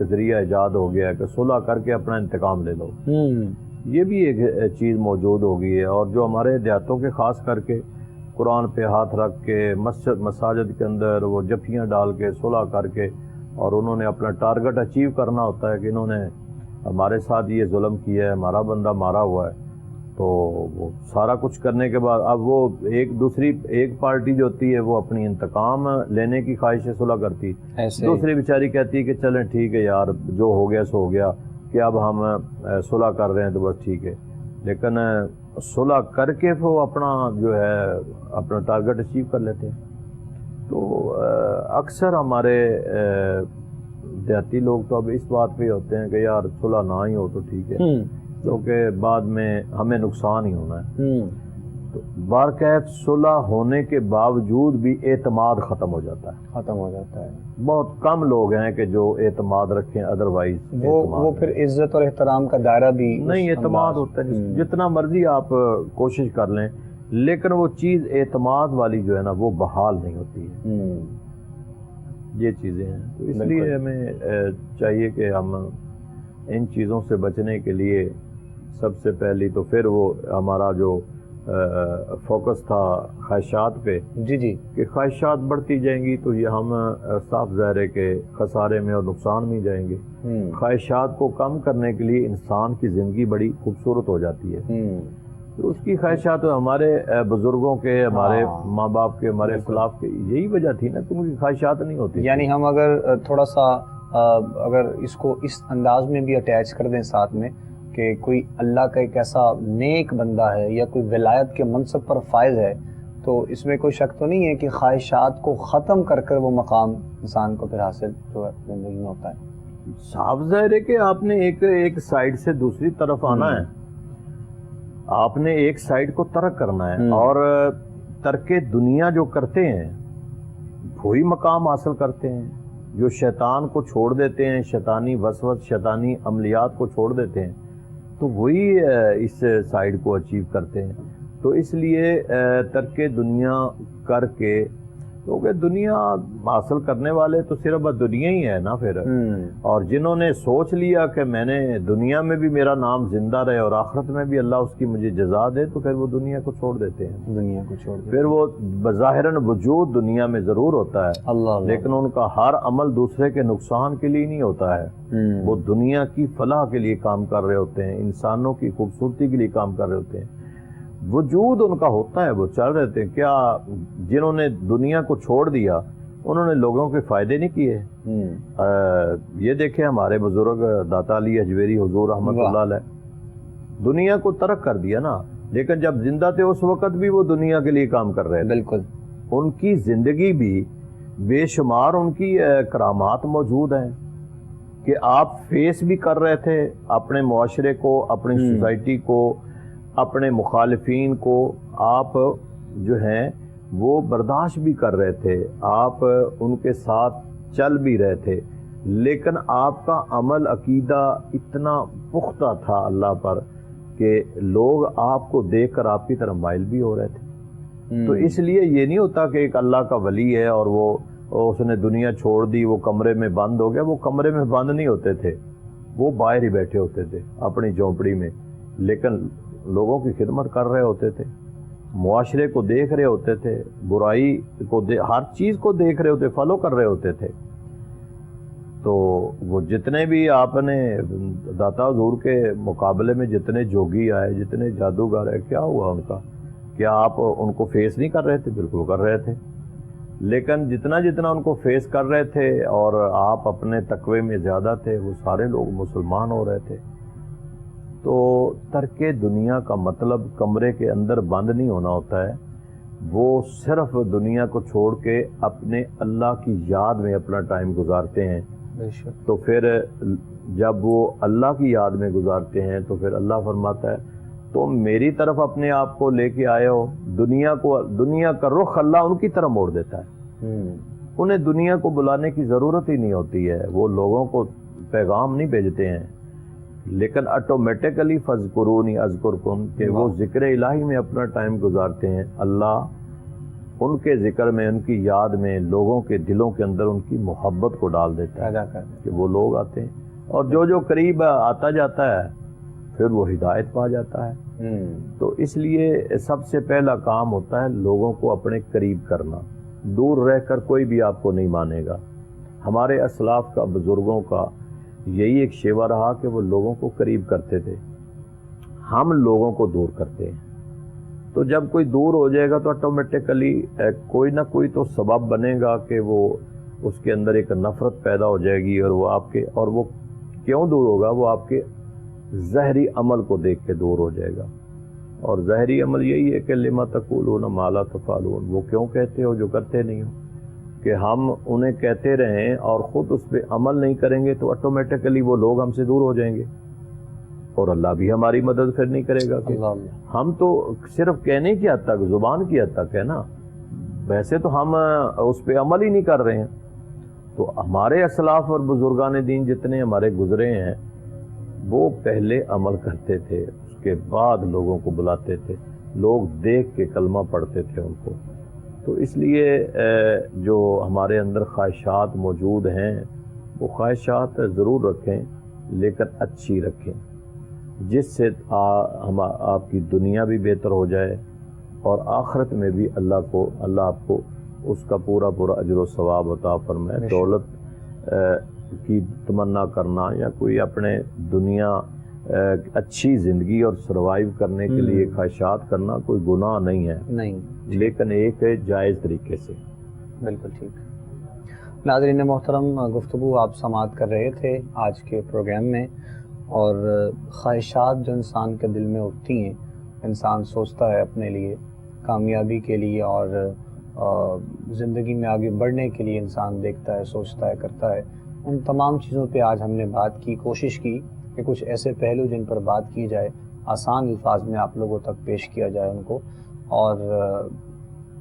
ذریعہ ایجاد ہو گیا ہے کہ صلح کر کے اپنا انتقام لے لو، یہ بھی ایک چیز موجود ہو گئی ہے۔ اور جو ہمارے دیہاتوں کے خاص کر کے قرآن پہ ہاتھ رکھ کے مساجد کے اندر وہ جفیاں ڈال کے صلح کر کے، اور انہوں نے اپنا ٹارگٹ اچیو کرنا ہوتا ہے کہ انہوں نے ہمارے ساتھ یہ ظلم کیا ہے، ہمارا بندہ مارا ہوا ہے، تو وہ سارا کچھ کرنے کے بعد اب وہ ایک پارٹی جو ہوتی ہے وہ اپنی انتقام لینے کی خواہش سے صلح کرتی، دوسری بیچاری کہتی ہے کہ چلیں ٹھیک ہے یار جو ہو گیا سو ہو گیا، کہ اب ہم صلح کر رہے ہیں تو بس ٹھیک ہے۔ لیکن صلح کر کے وہ اپنا جو ہے اپنا ٹارگٹ اچیو کر لیتے ہیں۔ تو اکثر ہمارے دیہاتی لوگ تو اب اس بات پہ ہوتے ہیں کہ یار صلح نہ ہی ہو تو ٹھیک ہے، کیونکہ بعد میں ہمیں نقصان ہی ہونا ہے۔ تو بارکیف صلح ہونے کے باوجود بھی اعتماد ختم ہو جاتا ہے۔ بہت کم لوگ ہیں کہ جو اعتماد رکھیں، ادروائز وہ پھر عزت اور احترام کا دائرہ بھی نہیں، اعتماد ہوتا ہے جتنا مرضی آپ کوشش کر لیں، لیکن وہ چیز اعتماد والی جو ہے نا وہ بحال نہیں ہوتی ہے۔ یہ چیزیں ہیں، تو اس لیے ہمیں چاہیے کہ ہم ان چیزوں سے بچنے کے لیے سب سے پہلی تو پھر وہ ہمارا جو فوکس تھا خواہشات پہ، جی کہ خواہشات بڑھتی جائیں گی تو یہ ہم صاف ظاہر ہے کہ خسارے میں اور نقصان میں جائیں گے۔ خواہشات کو کم کرنے کے لیے انسان کی زندگی بڑی خوبصورت ہو جاتی ہے۔ تو اس کی خواہشات ہمارے بزرگوں کے، ہمارے ماں باپ کے، ہمارے اسلاف کے یہی وجہ تھی نا کہ ان کی خواہشات نہیں ہوتی۔ یعنی ہم اگر تھوڑا سا اگر اس کو اس انداز میں بھی اٹیچ کر دیں ساتھ میں کہ کوئی اللہ کا ایک ایسا نیک بندہ ہے یا کوئی ولایت کے منصب پر فائز ہے، تو اس میں کوئی شک تو نہیں ہے کہ خواہشات کو ختم کر کر وہ مقام انسان کو پھر حاصل جو ہے زندگی میں ہوتا ہے۔ صاف ظاہر ہے کہ آپ نے ایک سائڈ سے دوسری طرف آنا ہے، آپ نے ایک سائڈ کو ترک کرنا ہے، اور ترک دنیا جو کرتے ہیں وہی مقام حاصل کرتے ہیں۔ جو شیطان کو چھوڑ دیتے ہیں، شیطانی وسوس، شیطانی عملیات کو چھوڑ دیتے ہیں، تو وہی اس سائڈ کو اچیو کرتے ہیں۔ تو اس لیے ترک دنیا کر کے، کیونکہ دنیا حاصل کرنے والے تو صرف دنیا ہی ہے نا پھر، اور جنہوں نے سوچ لیا کہ میں نے دنیا میں بھی میرا نام زندہ رہے اور آخرت میں بھی اللہ اس کی مجھے جزا دے، تو پھر وہ دنیا کو چھوڑ دیتے ہیں، دنیا کو چھوڑ دیں۔ پھر وہ بظاہراً وجود دنیا میں ضرور ہوتا ہے، اللہ لیکن ان کا ہر عمل دوسرے کے نقصان کے لیے نہیں ہوتا ہے، وہ دنیا کی فلاح کے لیے کام کر رہے ہوتے ہیں، انسانوں کی خوبصورتی کے لیے کام کر رہے ہوتے ہیں، وجود ان کا ہوتا ہے، وہ چل رہے تھے۔ کیا جنہوں نے دنیا کو چھوڑ دیا انہوں نے لوگوں کے فائدے نہیں کیے؟ یہ دیکھیں ہمارے بزرگ داتا علی اجویری حضور رحمۃ اللہ علیہ، دنیا کو ترک کر دیا نا، لیکن جب زندہ تھے اس وقت بھی وہ دنیا کے لیے کام کر رہے تھے۔ بالکل، ان کی زندگی بھی بے شمار ان کی کرامات موجود ہیں کہ آپ فیس بھی کر رہے تھے اپنے معاشرے کو، اپنی سوسائٹی کو، اپنے مخالفین کو، آپ جو ہیں وہ برداشت بھی کر رہے تھے، آپ ان کے ساتھ چل بھی رہے تھے، لیکن آپ کا عمل عقیدہ اتنا پختہ تھا اللہ پر کہ لوگ آپ کو دیکھ کر آپ کی طرف مائل بھی ہو رہے تھے۔ تو اس لیے یہ نہیں ہوتا کہ ایک اللہ کا ولی ہے اور وہ اس نے دنیا چھوڑ دی، وہ کمرے میں بند ہو گیا، وہ کمرے میں بند نہیں ہوتے تھے، وہ باہر ہی بیٹھے ہوتے تھے اپنی جھونپڑی میں، لیکن لوگوں کی خدمت کر رہے ہوتے تھے، معاشرے کو دیکھ رہے ہوتے تھے، برائی کو ہر چیز کو دیکھ رہے ہوتے، فالو کر رہے ہوتے تھے۔ تو وہ جتنے بھی آپ نے داتا حضور کے مقابلے میں جتنے جوگی آئے، جتنے جادوگر آئے، کیا ہوا ان کا؟ کیا آپ ان کو فیس نہیں کر رہے تھے؟ بالکل کر رہے تھے، لیکن جتنا جتنا ان کو فیس کر رہے تھے اور آپ اپنے تقوی میں زیادہ تھے، وہ سارے لوگ مسلمان ہو رہے تھے۔ تو ترک دنیا کا مطلب کمرے کے اندر بند نہیں ہونا ہوتا ہے، وہ صرف دنیا کو چھوڑ کے اپنے اللہ کی یاد میں اپنا ٹائم گزارتے ہیں۔ تو پھر جب وہ اللہ کی یاد میں گزارتے ہیں تو پھر اللہ فرماتا ہے تم میری طرف اپنے آپ کو لے کے آئے ہو، دنیا کا رخ اللہ ان کی طرف موڑ دیتا ہے، انہیں دنیا کو بلانے کی ضرورت ہی نہیں ہوتی ہے، وہ لوگوں کو پیغام نہیں بھیجتے ہیں، لیکن آٹومیٹکلی فذکرونی اذکرکم کہ وہ ذکر الہی میں اپنا ٹائم گزارتے ہیں، اللہ ان کے ذکر میں، ان کی یاد میں لوگوں کے دلوں کے اندر ان کی محبت کو ڈال دیتا ہے کہ وہ لوگ آتے ہیں، اور جو قریب آتا جاتا ہے پھر وہ ہدایت پا جاتا ہے۔ تو اس لیے سب سے پہلا کام ہوتا ہے لوگوں کو اپنے قریب کرنا، دور رہ کر کوئی بھی آپ کو نہیں مانے گا۔ ہمارے اسلاف کا، بزرگوں کا یہی ایک شیوا رہا کہ وہ لوگوں کو قریب کرتے تھے، ہم لوگوں کو دور کرتے ہیں۔ تو جب کوئی دور ہو جائے گا تو آٹومیٹکلی کوئی نہ کوئی تو سبب بنے گا کہ وہ اس کے اندر ایک نفرت پیدا ہو جائے گی، اور وہ آپ کے، اور وہ کیوں دور ہوگا؟ وہ آپ کے ظاہری عمل کو دیکھ کے دور ہو جائے گا، اور ظاہری عمل یہی ہے کہ لما تقولون ما لا تفعلون، وہ کیوں کہتے ہو جو کرتے نہیں ہو، کہ ہم انہیں کہتے رہیں اور خود اس پہ عمل نہیں کریں گے تو آٹومیٹکلی وہ لوگ ہم سے دور ہو جائیں گے، اور اللہ بھی ہماری مدد پھر نہیں کرے گا کہ ہم تو صرف کہنے کی حد تک، زبان کی حد تک ہے نا، ویسے تو ہم اس پہ عمل ہی نہیں کر رہے ہیں۔ تو ہمارے اسلاف اور بزرگان دین جتنے ہمارے گزرے ہیں وہ پہلے عمل کرتے تھے، اس کے بعد لوگوں کو بلاتے تھے، لوگ دیکھ کے کلمہ پڑھتے تھے ان کو۔ تو اس لیے جو ہمارے اندر خواہشات موجود ہیں وہ خواہشات ضرور رکھیں، لیکن اچھی رکھیں، جس سے آپ کی دنیا بھی بہتر ہو جائے اور آخرت میں بھی اللہ آپ کو اس کا پورا اجر و ثواب عطا فرمائے۔ دولت کی تمنا کرنا یا کوئی اپنے دنیا اچھی زندگی اور سروائیو کرنے کے لیے خواہشات کرنا کوئی گناہ نہیں ہے، نہیں، لیکن ایک جائز طریقے سے۔ بالکل ٹھیک۔ ناظرین محترم، گفتگو آپ سماعت کر رہے تھے آج کے پروگرام میں، اور خواہشات جو انسان کے دل میں اٹھتی ہیں، انسان سوچتا ہے اپنے لیے کامیابی کے لیے اور زندگی میں آگے بڑھنے کے لیے انسان دیکھتا ہے، سوچتا ہے، کرتا ہے، ان تمام چیزوں پہ آج ہم نے بات کی، کوشش کی کہ کچھ ایسے پہلو جن پر بات کی جائے، آسان الفاظ میں آپ لوگوں تک پیش کیا جائے ان کو، اور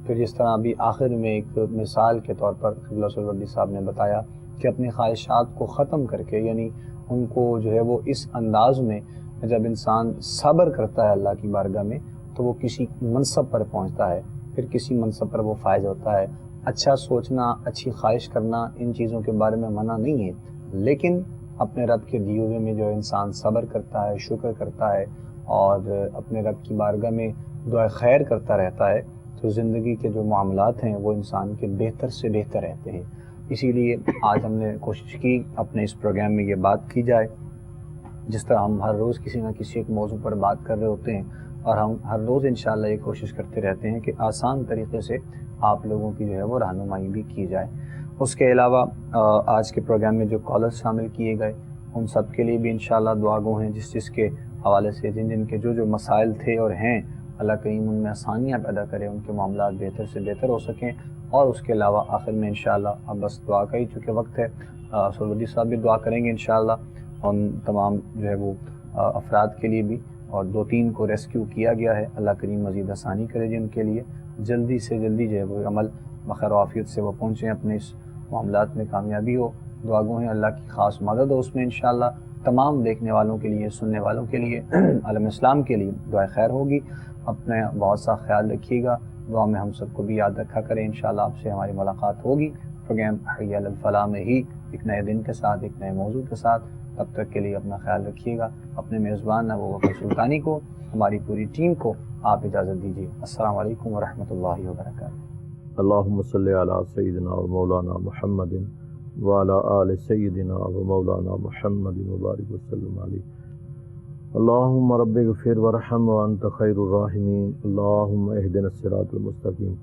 پھر جس طرح ابھی آخر میں ایک مثال کے طور پر قبلہ سلوردی صاحب نے بتایا کہ اپنی خواہشات کو ختم کر کے، یعنی ان کو جو ہے وہ اس انداز میں جب انسان صبر کرتا ہے اللہ کی بارگاہ میں تو وہ کسی منصب پر پہنچتا ہے، پھر کسی منصب پر وہ فائز ہوتا ہے۔ اچھا سوچنا، اچھی خواہش کرنا ان چیزوں کے بارے میں منع نہیں ہے، لیکن اپنے رب کے دیے ہوئے میں جو انسان صبر کرتا ہے، شکر کرتا ہے اور اپنے رب کی بارگاہ میں دعا خیر کرتا رہتا ہے تو زندگی کے جو معاملات ہیں وہ انسان کے بہتر سے بہتر رہتے ہیں۔ اسی لیے آج ہم نے کوشش کی اپنے اس پروگرام میں یہ بات کی جائے، جس طرح ہم ہر روز کسی نہ کسی ایک موضوع پر بات کر رہے ہوتے ہیں، اور ہم ہر روز انشاءاللہ یہ کوشش کرتے رہتے ہیں کہ آسان طریقے سے آپ لوگوں کی جو ہے وہ رہنمائی بھی کی جائے۔ اس کے علاوہ آج کے پروگرام میں جو کالرز شامل کیے گئے ان سب کے لیے بھی انشاءاللہ دعا گو ہیں، جس کے حوالے سے جن کے جو مسائل تھے اور ہیں، اللہ کریم ان میں آسانیاں پیدا کرے، ان کے معاملات بہتر سے بہتر ہو سکیں۔ اور اس کے علاوہ آخر میں انشاءاللہ اب بس دعا کا ہی چونکہ وقت ہے، سلوردی صاحب بھی دعا کریں گے انشاءاللہ، ان تمام جو ہے وہ افراد کے لیے بھی، اور 2-3 کو ریسکیو کیا گیا ہے، اللہ کریم مزید آسانی کرے جن کے لیے، جلدی سے جلدی جو ہے وہ عمل بخیر و عافیت سے وہ پہنچیں، اپنے اس معاملات میں کامیابی ہو۔ دعا گو ہیں اللہ کی خاص مدد ہو اس میں انشاءاللہ، تمام دیکھنے والوں کے لیے، سننے والوں کے لیے، عالم اسلام کے لیے دعا خیر ہوگی۔ اپنے بہت سا خیال رکھیے گا، دعا میں ہم سب کو بھی یاد رکھا کریں، انشاءاللہ آپ سے ہماری ملاقات ہوگی پروگرام حی علی الفلاح میں ہی، ایک نئے دن کے ساتھ، ایک نئے موضوع کے ساتھ۔ تب تک کے لیے اپنا خیال رکھیے گا۔ اپنے میزبان ابو بکر سلطانی کو، ہماری پوری ٹیم کو آپ اجازت دیجیے۔ السلام علیکم ورحمۃ اللہ وبرکاتہ۔ اللہم صلی علی سیدنا و مولانا محمد وعلی آل سیدنا و مولانا محمد مبارک وسلم علیہ۔ اللہم رب اغفر ورحم وانت خیر الراحمین، اللہم اہدنا الصراط المستقیم۔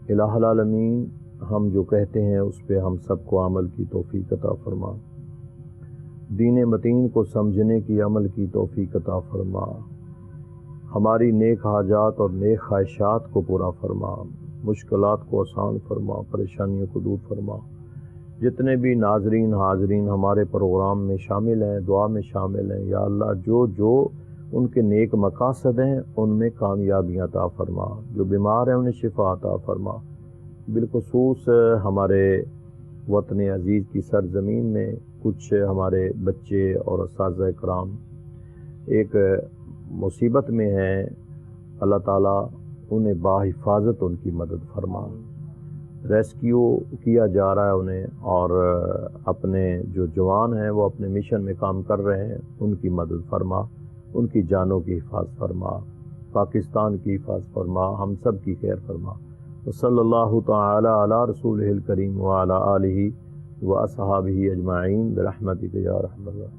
الہ العالمین، ہم جو کہتے ہیں اس پہ ہم سب کو عمل کی توفیق عطا فرما، دین متین کو سمجھنے کی عمل کی توفیق عطا فرما، ہماری نیک حاجات اور نیک خواہشات کو پورا فرما، مشکلات کو آسان فرما، پریشانیوں کو دور فرما۔ جتنے بھی ناظرین حاضرین ہمارے پروگرام میں شامل ہیں، دعا میں شامل ہیں، یا اللہ جو ان کے نیک مقاصد ہیں ان میں کامیابیاں عطا فرما، جو بیمار ہیں انہیں شفا عطا فرما۔ بالخصوص ہمارے وطن عزیز کی سرزمین میں کچھ ہمارے بچے اور اساتذہ کرام ایک مصیبت میں ہیں، اللہ تعالیٰ انہیں باحفاظت ان کی مدد فرما۔ ریسکیو کیا جا رہا ہے انہیں، اور اپنے جو جوان ہیں وہ اپنے مشن میں کام کر رہے ہیں، ان کی مدد فرما، ان کی جانوں کی حفاظت فرما، پاکستان کی حفاظت فرما، ہم سب کی خیر فرما۔ وصلی اللہ تعالی علی رسولہ الکریم وعلی آلہ واصحابہ اجمعین برحمتک یا رحم اللہ۔